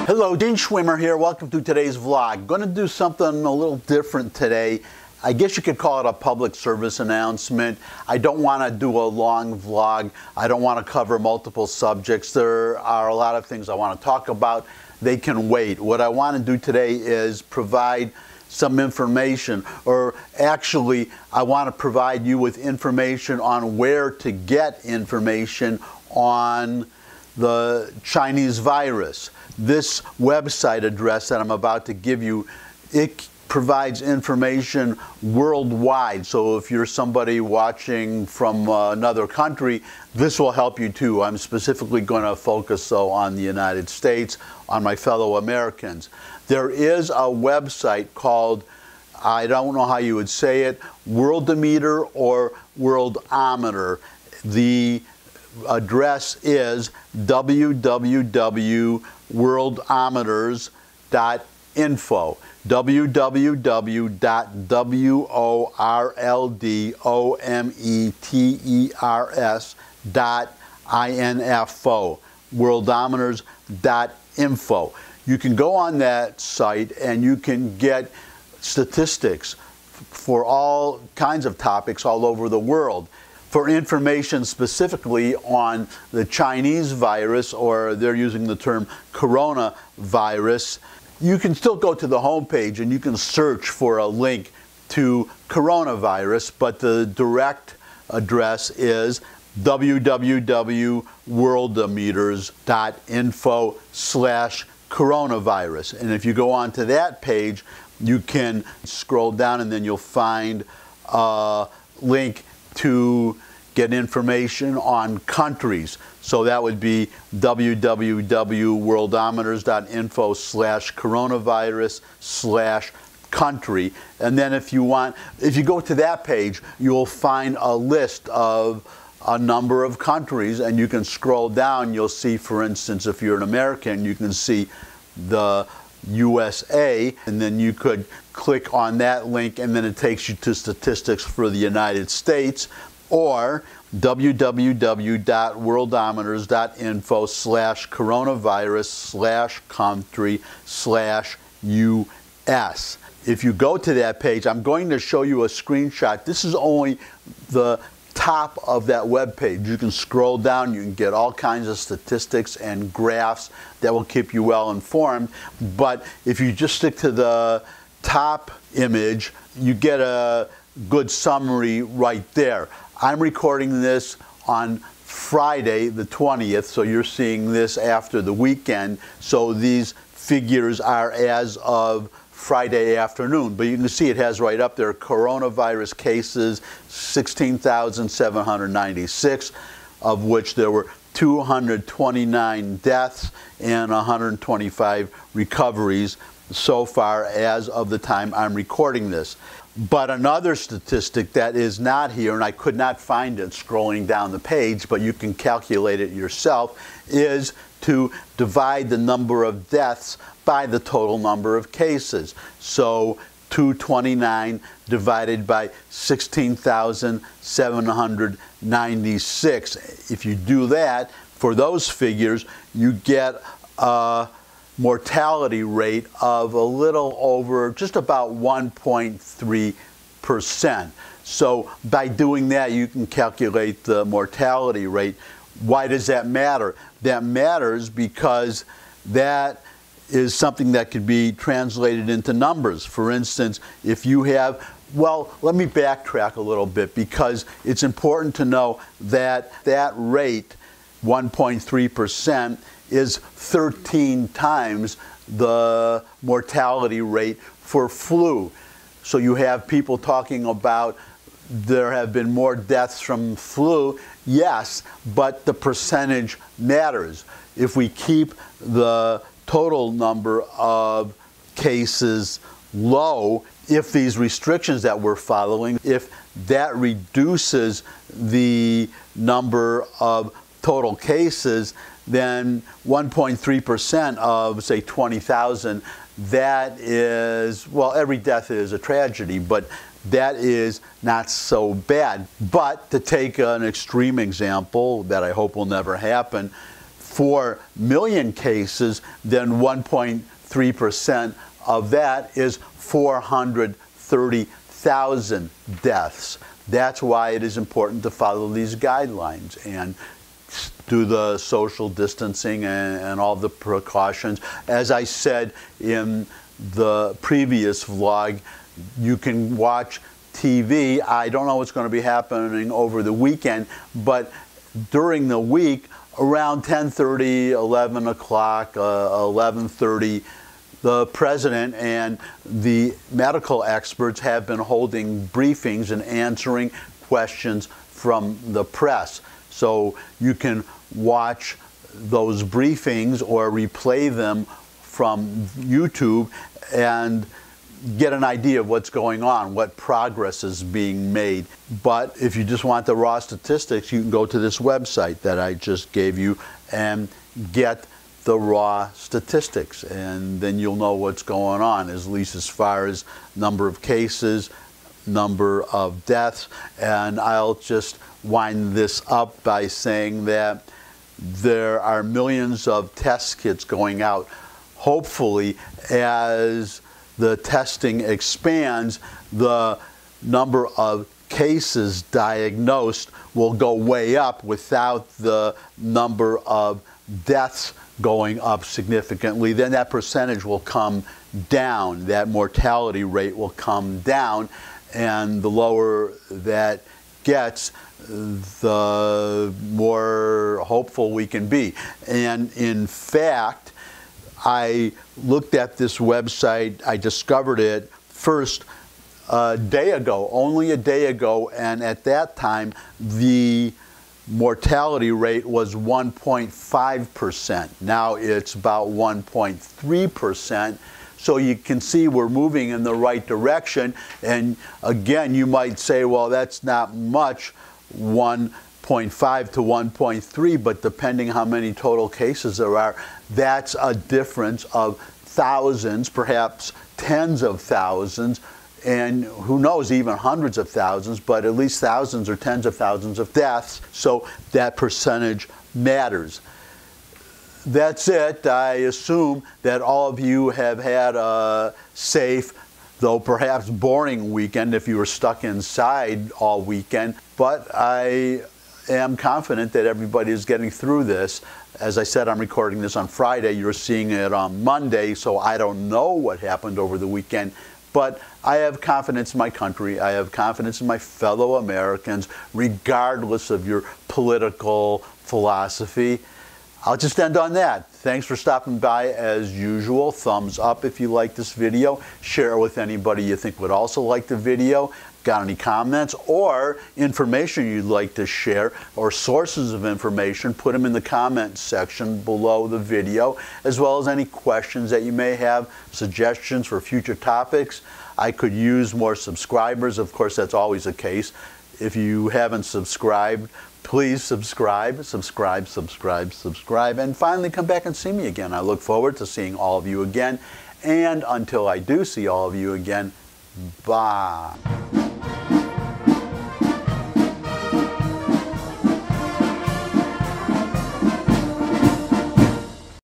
Hello, Dean Schwimmer here. Welcome to today's vlog. Going to do something a little different today. I guess you could call it a public service announcement. I don't want to do a long vlog. I don't want to cover multiple subjects. There are a lot of things I want to talk about. They can wait. What I want to do today is provide some information, or actually I want to provide you with information on where to get information on the Chinese virus. This website address that I'm about to give you, it provides information worldwide. So if you're somebody watching from another country, this will help you too. I'm specifically going to focus though on the United States, on my fellow Americans. There is a website called, I don't know how you would say it, Worldometer or Worldometer. The address is www.worldometers.info. www.worldometers.info. Worldometers.info. You can go on that site and you can get statistics for all kinds of topics all over the world. For information specifically on the Chinese virus, or they're using the term coronavirus, you can still go to the homepage and you can search for a link to coronavirus, but the direct address is www.worldometers.info/coronavirus. And if you go onto that page, you can scroll down and then you'll find a link to get information on countries. So that would be www.worldometers.info/coronavirus/country. And then if you go to that page, you'll find a list of a number of countries, and you can scroll down. You'll see, for instance, if you're an American, you can see the USA, and then you could click on that link and then it takes you to statistics for the United States, or www.worldometers.info/coronavirus/country/US. If you go to that page, I'm going to show you a screenshot. This is only the top of that web page. You can scroll down, you can get all kinds of statistics and graphs that will keep you well informed. But if you just stick to the top image, you get a good summary right there. I'm recording this on Friday the 20th, so you're seeing this after the weekend. So these figures are as of Friday afternoon, but you can see it has right up there coronavirus cases 16,796, of which there were 229 deaths and 125 recoveries so far as of the time I'm recording this. But another statistic that is not here, and I could not find it scrolling down the page, but you can calculate it yourself, is to divide the number of deaths by the total number of cases. So 229 divided by 16,796. If you do that, for those figures, you get a mortality rate of a little over, just about 1.3%. So by doing that, you can calculate the mortality rate. Why does that matter? That matters because that is something that could be translated into numbers. For instance, if you have, well, let me backtrack a little bit, because it's important to know that that rate, 1.3%, is 13 times the mortality rate for flu. So you have people talking about there have been more deaths from flu. Yes, but the percentage matters. If we keep the total number of cases low, if these restrictions that we're following, if that reduces the number of total cases, then 1.3% of, say, 20,000, that is, well, every death is a tragedy, but that is not so bad. But to take an extreme example that I hope will never happen, 4 million cases, then 1.3% of that is 430,000 deaths. That's why it is important to follow these guidelines and do the social distancing and all the precautions. As I said in the previous vlog, you can watch TV. I don't know what's going to be happening over the weekend, but during the week, around 10:30, 11 o'clock, 11:30, the president and the medical experts have been holding briefings and answering questions from the press. So you can watch those briefings or replay them from YouTube and get an idea of what's going on, what progress is being made. But if you just want the raw statistics, you can go to this website that I just gave you and get the raw statistics, and then you'll know what's going on, at least as far as number of cases, number of deaths. And I'll just wind this up by saying that there are millions of test kits going out. Hopefully, as the testing expands, the number of cases diagnosed will go way up without the number of deaths going up significantly. Then that percentage will come down, that mortality rate will come down, and the lower that gets, the more hopeful we can be. And in fact, I looked at this website, I discovered it first a day ago, only a day ago, and at that time the mortality rate was 1.5%. Now it's about 1.3%. So you can see we're moving in the right direction. And again, you might say, well, that's not much, 1.5 to 1.3, but depending how many total cases there are, that's a difference of thousands, perhaps tens of thousands, and who knows, even hundreds of thousands, but at least thousands or tens of thousands of deaths. So that percentage matters. That's it. I assume that all of you have had a safe, though perhaps boring weekend if you were stuck inside all weekend. But I am confident that everybody is getting through this. As I said, I'm recording this on Friday. You're seeing it on Monday, so I don't know what happened over the weekend. But I have confidence in my country. I have confidence in my fellow Americans, regardless of your political philosophy. I'll just end on that. Thanks for stopping by as usual. Thumbs up if you like this video. Share it with anybody you think would also like the video. Got any comments or information you'd like to share or sources of information, put them in the comments section below the video, as well as any questions that you may have, suggestions for future topics. I could use more subscribers. Of course, that's always the case. If you haven't subscribed, please subscribe, subscribe, and finally come back and see me again. I look forward to seeing all of you again. And until I do see all of you again, bye.